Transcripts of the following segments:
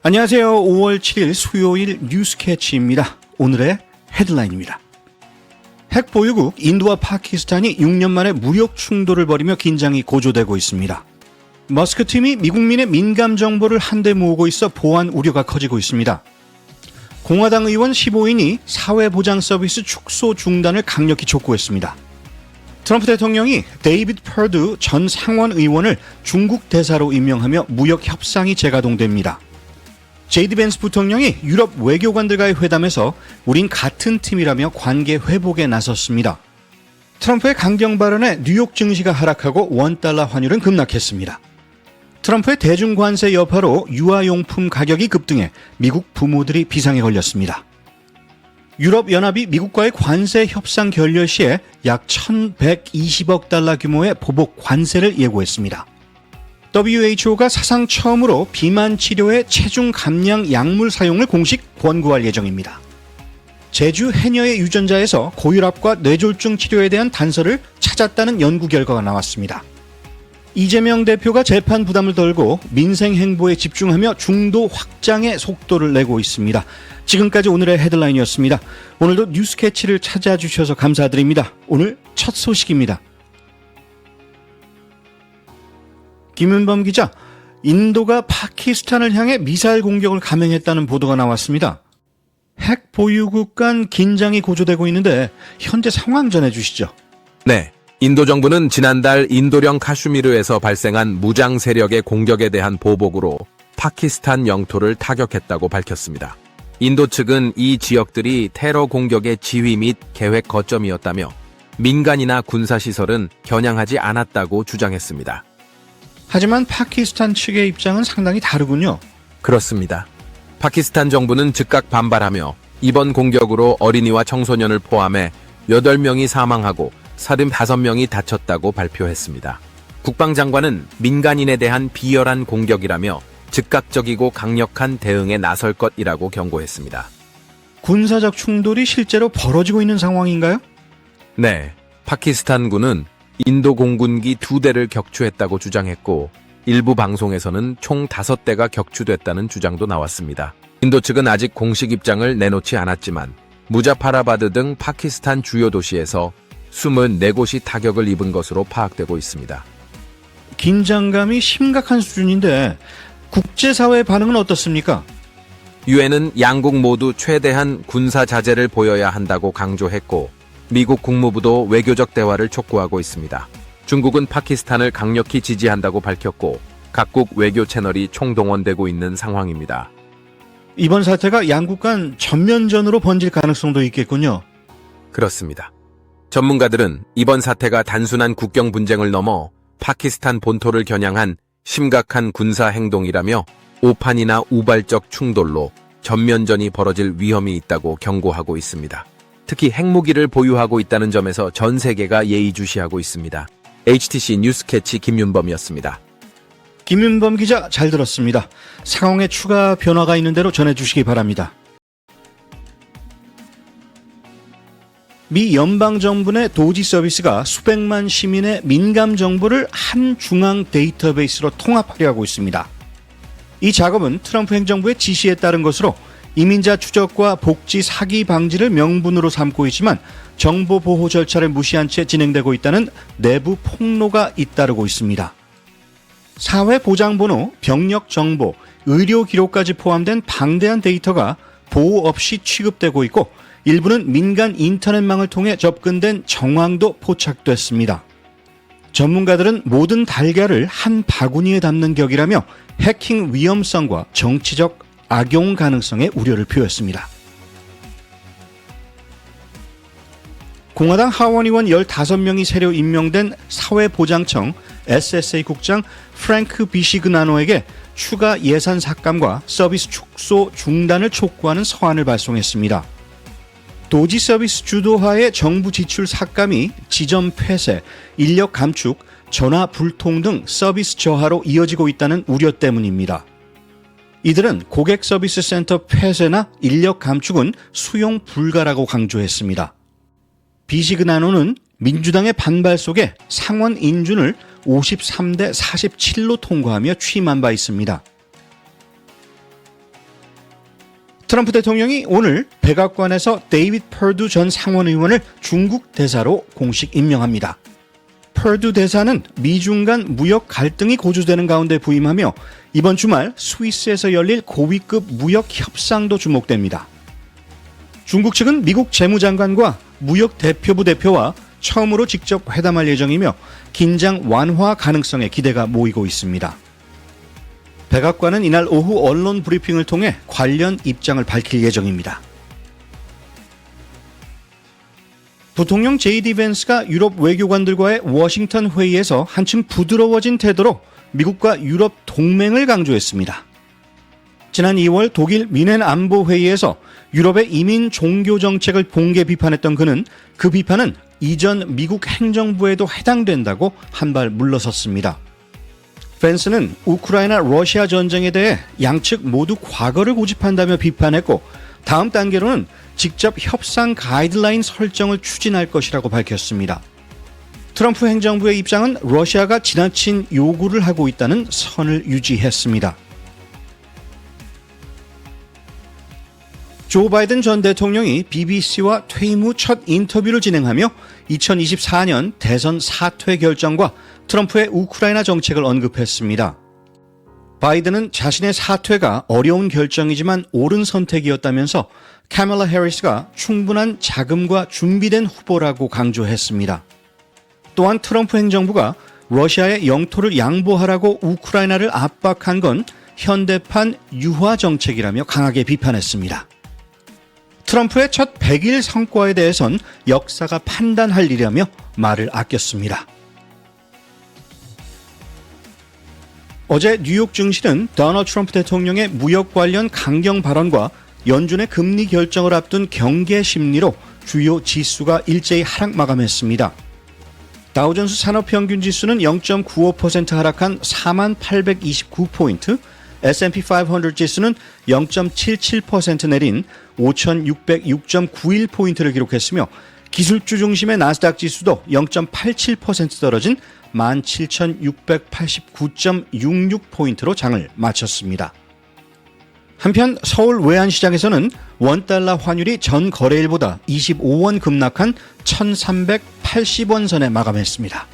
안녕하세요. 5월 7일 수요일 뉴스캐치입니다. 오늘의 헤드라인입니다. 핵 보유국 인도와 파키스탄이 6년 만에 무력 충돌을 벌이며 긴장이 고조되고 있습니다. 머스크 팀이 미국민의 민감 정보를 한데 모으고 있어 보안 우려가 커지고 있습니다. 공화당 의원 15인이 사회보장 서비스 축소 중단을 강력히 촉구했습니다. 트럼프 대통령이 데이비드 퍼두 전 상원 의원을 중국 대사로 임명하며 무역 협상이 재가동됩니다. 제이디 벤스 부통령이 유럽 외교관들과의 회담에서 우린 같은 팀이라며 관계 회복에 나섰습니다. 트럼프의 강경 발언에 뉴욕 증시가 하락하고 원달러 환율은 급락했습니다. 트럼프의 대중관세 여파로 유아용품 가격이 급등해 미국 부모들이 비상에 걸렸습니다. 유럽연합이 미국과의 관세 협상 결렬 시에 약 1,120억 달러 규모의 보복 관세를 예고했습니다. WHO가 사상 처음으로 비만 치료에 체중 감량 약물 사용을 공식 권고할 예정입니다. 제주 해녀의 유전자에서 고혈압과 뇌졸중 치료에 대한 단서를 찾았다는 연구 결과가 나왔습니다. 이재명 대표가 재판 부담을 덜고 민생 행보에 집중하며 중도 확장의 속도를 내고 있습니다. 지금까지 오늘의 헤드라인이었습니다. 오늘도 뉴스캐치를 찾아주셔서 감사드립니다. 오늘 첫 소식입니다. 김윤범 기자, 인도가 파키스탄을 향해 미사일 공격을 감행했다는 보도가 나왔습니다. 핵 보유국 간 긴장이 고조되고 있는데 현재 상황 전해주시죠. 네, 인도 정부는 지난달 인도령 카슈미르에서 발생한 무장 세력의 공격에 대한 보복으로 파키스탄 영토를 타격했다고 밝혔습니다. 인도 측은 이 지역들이 테러 공격의 지휘 및 계획 거점이었다며 민간이나 군사시설은 겨냥하지 않았다고 주장했습니다. 하지만 파키스탄 측의 입장은 상당히 다르군요. 그렇습니다. 파키스탄 정부는 즉각 반발하며 이번 공격으로 어린이와 청소년을 포함해 8명이 사망하고 35명이 다쳤다고 발표했습니다. 국방장관은 민간인에 대한 비열한 공격이라며 즉각적이고 강력한 대응에 나설 것이라고 경고했습니다. 군사적 충돌이 실제로 벌어지고 있는 상황인가요? 네, 파키스탄군은 인도 공군기 2대를 격추했다고 주장했고 일부 방송에서는 총 5대가 격추됐다는 주장도 나왔습니다. 인도 측은 아직 공식 입장을 내놓지 않았지만 무자파라바드 등 파키스탄 주요 도시에서 24곳이 타격을 입은 것으로 파악되고 있습니다. 긴장감이 심각한 수준인데 국제사회의 반응은 어떻습니까? 유엔은 양국 모두 최대한 군사 자제를 보여야 한다고 강조했고 미국 국무부도 외교적 대화를 촉구하고 있습니다. 중국은 파키스탄을 강력히 지지한다고 밝혔고 각국 외교 채널이 총동원되고 있는 상황입니다. 이번 사태가 양국 간 전면전으로 번질 가능성도 있겠군요. 그렇습니다. 전문가들은 이번 사태가 단순한 국경 분쟁을 넘어 파키스탄 본토를 겨냥한 심각한 군사 행동이라며 오판이나 우발적 충돌로 전면전이 벌어질 위험이 있다고 경고하고 있습니다. 특히 핵무기를 보유하고 있다는 점에서 전 세계가 예의주시하고 있습니다. HTC 뉴스캐치 김윤범이었습니다. 김윤범 기자 잘 들었습니다. 상황에 추가 변화가 있는 대로 전해주시기 바랍니다. 미 연방정부 내 도지 서비스가 수백만 시민의 민감 정보를 한 중앙 데이터베이스로 통합하려 하고 있습니다. 이 작업은 트럼프 행정부의 지시에 따른 것으로 이민자 추적과 복지 사기 방지를 명분으로 삼고 있지만 정보 보호 절차를 무시한 채 진행되고 있다는 내부 폭로가 잇따르고 있습니다. 사회보장번호, 병력정보, 의료기록까지 포함된 방대한 데이터가 보호 없이 취급되고 있고 일부는 민간 인터넷망을 통해 접근된 정황도 포착됐습니다. 전문가들은 모든 달걀을 한 바구니에 담는 격이라며 해킹 위험성과 정치적 악용 가능성에 우려를 표했습니다. 공화당 하원 의원 15명이 새로 임명된 사회보장청 SSA 국장 프랭크 비시그나노에게 추가 예산 삭감과 서비스 축소 중단을 촉구하는 서한을 발송했습니다. 도지 서비스 주도하의 정부 지출 삭감이 지점 폐쇄, 인력 감축, 전화 불통 등 서비스 저하로 이어지고 있다는 우려 때문입니다. 이들은 고객 서비스 센터 폐쇄나 인력 감축은 수용 불가라고 강조했습니다. 비시그나노는 민주당의 반발 속에 상원 인준을 53대 47로 통과하며 취임한 바 있습니다. 트럼프 대통령이 오늘 백악관에서 데이비드 퍼두 전 상원의원을 중국 대사로 공식 임명합니다. 퍼두 대사는 미중 간 무역 갈등이 고조되는 가운데 부임하며 이번 주말 스위스에서 열릴 고위급 무역 협상도 주목됩니다. 중국 측은 미국 재무장관과 무역 대표부 대표와 처음으로 직접 회담할 예정이며 긴장 완화 가능성에 기대가 모이고 있습니다. 백악관은 이날 오후 언론 브리핑을 통해 관련 입장을 밝힐 예정입니다. 부통령 J.D. 벤스가 유럽 외교관들과의 워싱턴 회의에서 한층 부드러워진 태도로 미국과 유럽 동맹을 강조했습니다. 지난 2월 독일 뮌헨 안보회의에서 유럽의 이민 종교 정책을 공개 비판했던 그는 그 비판은 이전 미국 행정부에도 해당된다고 한 발 물러섰습니다. 벤스는 우크라이나 러시아 전쟁에 대해 양측 모두 과거를 고집한다며 비판했고 다음 단계로는 직접 협상 가이드라인 설정을 추진할 것이라고 밝혔습니다. 트럼프 행정부의 입장은 러시아가 지나친 요구를 하고 있다는 선을 유지했습니다. 조 바이든 전 대통령이 BBC와 퇴임 후 첫 인터뷰를 진행하며 2024년 대선 사퇴 결정과 트럼프의 우크라이나 정책을 언급했습니다. 바이든은 자신의 사퇴가 어려운 결정이지만 옳은 선택이었다면서 카밀라 해리스가 충분한 자금과 준비된 후보라고 강조했습니다. 또한 트럼프 행정부가 러시아의 영토를 양보하라고 우크라이나를 압박한 건 현대판 유화 정책이라며 강하게 비판했습니다. 트럼프의 첫 100일 성과에 대해선 역사가 판단할 일이라며 말을 아꼈습니다. 어제 뉴욕 증시는 도널드 트럼프 대통령의 무역 관련 강경 발언과 연준의 금리 결정을 앞둔 경계 심리로 주요 지수가 일제히 하락 마감했습니다. 다우존스 산업평균 지수는 0.95% 하락한 4829포인트, S&P 500 지수는 0.77% 내린 5606.91포인트를 기록했으며 기술주 중심의 나스닥 지수도 0.87% 떨어진 17,689.66포인트로 장을 마쳤습니다. 한편 서울 외환시장에서는 원달러 환율이 전 거래일보다 25원 급락한 1,380원 선에 마감했습니다.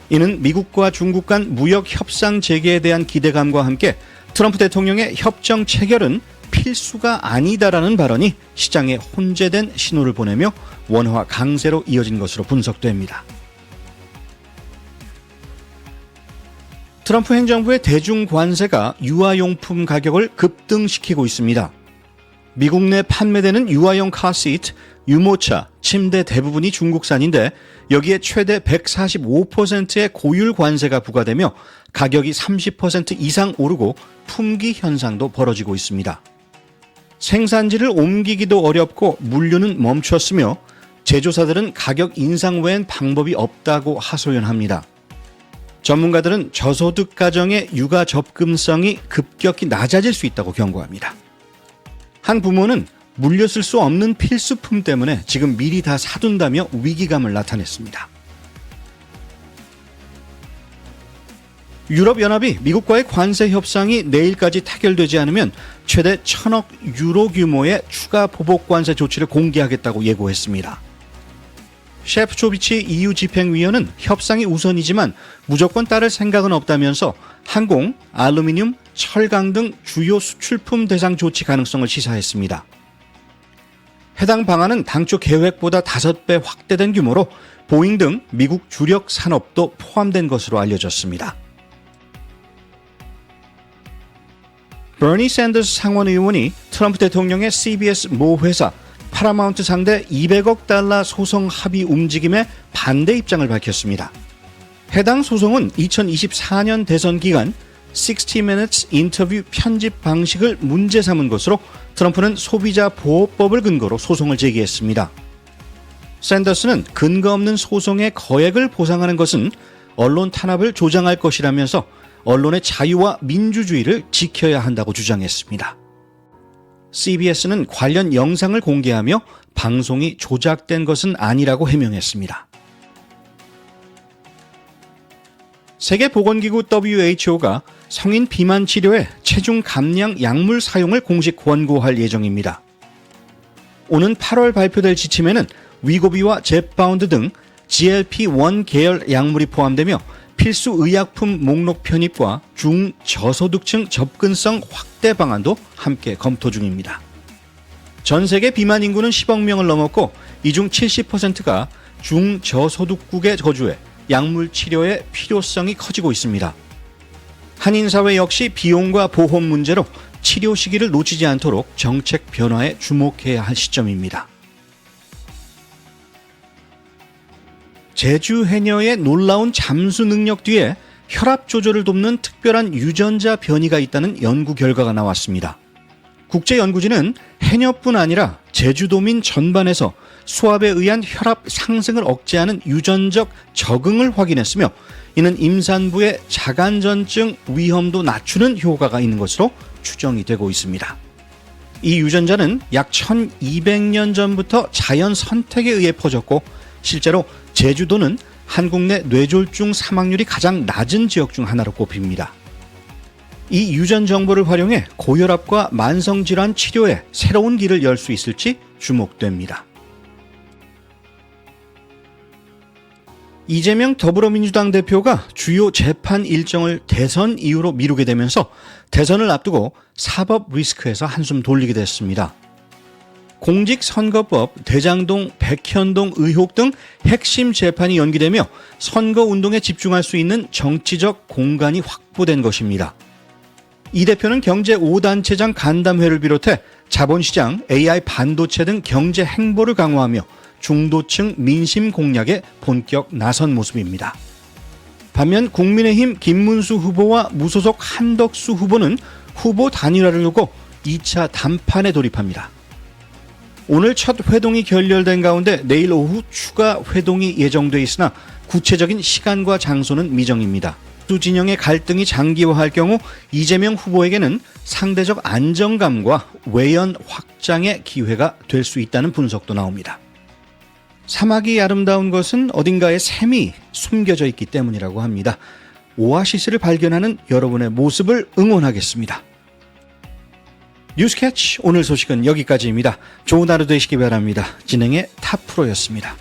이는 미국과 중국 간 무역 협상 재개에 대한 기대감과 함께 트럼프 대통령의 협정 체결은 필수가 아니다라는 발언이 시장에 혼재된 신호를 보내며 원화 강세로 이어진 것으로 분석됩니다. 트럼프 행정부의 대중 관세가 유아용품 가격을 급등시키고 있습니다. 미국 내 판매되는 유아용 카시트, 유모차, 침대 대부분이 중국산인데 여기에 최대 145%의 고율 관세가 부과되며 가격이 30% 이상 오르고 품귀 현상도 벌어지고 있습니다. 생산지를 옮기기도 어렵고 물류는 멈췄으며 제조사들은 가격 인상 외엔 방법이 없다고 하소연합니다. 전문가들은 저소득 가정의 육아 접근성이 급격히 낮아질 수 있다고 경고합니다. 한 부모는 물려 쓸 수 없는 필수품 때문에 지금 미리 다 사둔다며 위기감을 나타냈습니다. 유럽연합이 미국과의 관세 협상이 내일까지 타결되지 않으면 최대 1,000억 유로 규모의 추가 보복 관세 조치를 공개하겠다고 예고했습니다. 셰프초비치 EU 집행위원은 협상이 우선이지만 무조건 따를 생각은 없다면서 항공, 알루미늄, 철강 등 주요 수출품 대상 조치 가능성을 시사했습니다. 해당 방안은 당초 계획보다 5배 확대된 규모로 보잉 등 미국 주력 산업도 포함된 것으로 알려졌습니다. 버니 샌더스 상원의원이 트럼프 대통령의 CBS 모 회사 파라마운트 상대 200억 달러 소송 합의 움직임에 반대 입장을 밝혔습니다. 해당 소송은 2024년 대선 기간 60 Minutes 인터뷰 편집 방식을 문제 삼은 것으로 트럼프는 소비자 보호법을 근거로 소송을 제기했습니다. 샌더스는 근거 없는 소송의 거액을 보상하는 것은 언론 탄압을 조장할 것이라면서 언론의 자유와 민주주의를 지켜야 한다고 주장했습니다. CBS는 관련 영상을 공개하며 방송이 조작된 것은 아니라고 해명했습니다. 세계보건기구 WHO가 성인 비만 치료에 체중 감량 약물 사용을 공식 권고할 예정입니다. 오는 8월 발표될 지침에는 위고비와 젬바운드 등 GLP-1 계열 약물이 포함되며 필수 의약품 목록 편입과 중저소득층 접근성 확대 방안도 함께 검토 중입니다. 전 세계 비만 인구는 10억 명을 넘었고 이 중 70%가 중저소득국에 거주해 약물 치료의 필요성이 커지고 있습니다. 한인사회 역시 비용과 보험 문제로 치료 시기를 놓치지 않도록 정책 변화에 주목해야 할 시점입니다. 제주 해녀의 놀라운 잠수 능력 뒤에 혈압 조절을 돕는 특별한 유전자 변이가 있다는 연구 결과가 나왔습니다. 국제연구진은 해녀뿐 아니라 제주도민 전반에서 수압에 의한 혈압 상승을 억제하는 유전적 적응을 확인했으며 이는 임산부의 자간전증 위험도 낮추는 효과가 있는 것으로 추정이 되고 있습니다. 이 유전자는 약 1200년 전부터 자연 선택에 의해 퍼졌고 실제로 제주도는 한국 내 뇌졸중 사망률이 가장 낮은 지역 중 하나로 꼽힙니다. 이 유전 정보를 활용해 고혈압과 만성질환 치료에 새로운 길을 열 수 있을지 주목됩니다. 이재명 더불어민주당 대표가 주요 재판 일정을 대선 이후로 미루게 되면서 대선을 앞두고 사법 리스크에서 한숨 돌리게 됐습니다. 공직선거법, 대장동, 백현동 의혹 등 핵심 재판이 연기되며 선거운동에 집중할 수 있는 정치적 공간이 확보된 것입니다. 이 대표는 경제 5단체장 간담회를 비롯해 자본시장, AI 반도체 등 경제 행보를 강화하며 중도층 민심 공략에 본격 나선 모습입니다. 반면 국민의힘 김문수 후보와 무소속 한덕수 후보는 후보 단일화를 두고 2차 담판에 돌입합니다. 오늘 첫 회동이 결렬된 가운데 내일 오후 추가 회동이 예정돼 있으나 구체적인 시간과 장소는 미정입니다. 두 진영의 갈등이 장기화할 경우 이재명 후보에게는 상대적 안정감과 외연 확장의 기회가 될 수 있다는 분석도 나옵니다. 사막이 아름다운 것은 어딘가에 샘이 숨겨져 있기 때문이라고 합니다. 오아시스를 발견하는 여러분의 모습을 응원하겠습니다. 뉴스캐치 오늘 소식은 여기까지입니다. 좋은 하루 되시기 바랍니다. 진행의 탑프로였습니다.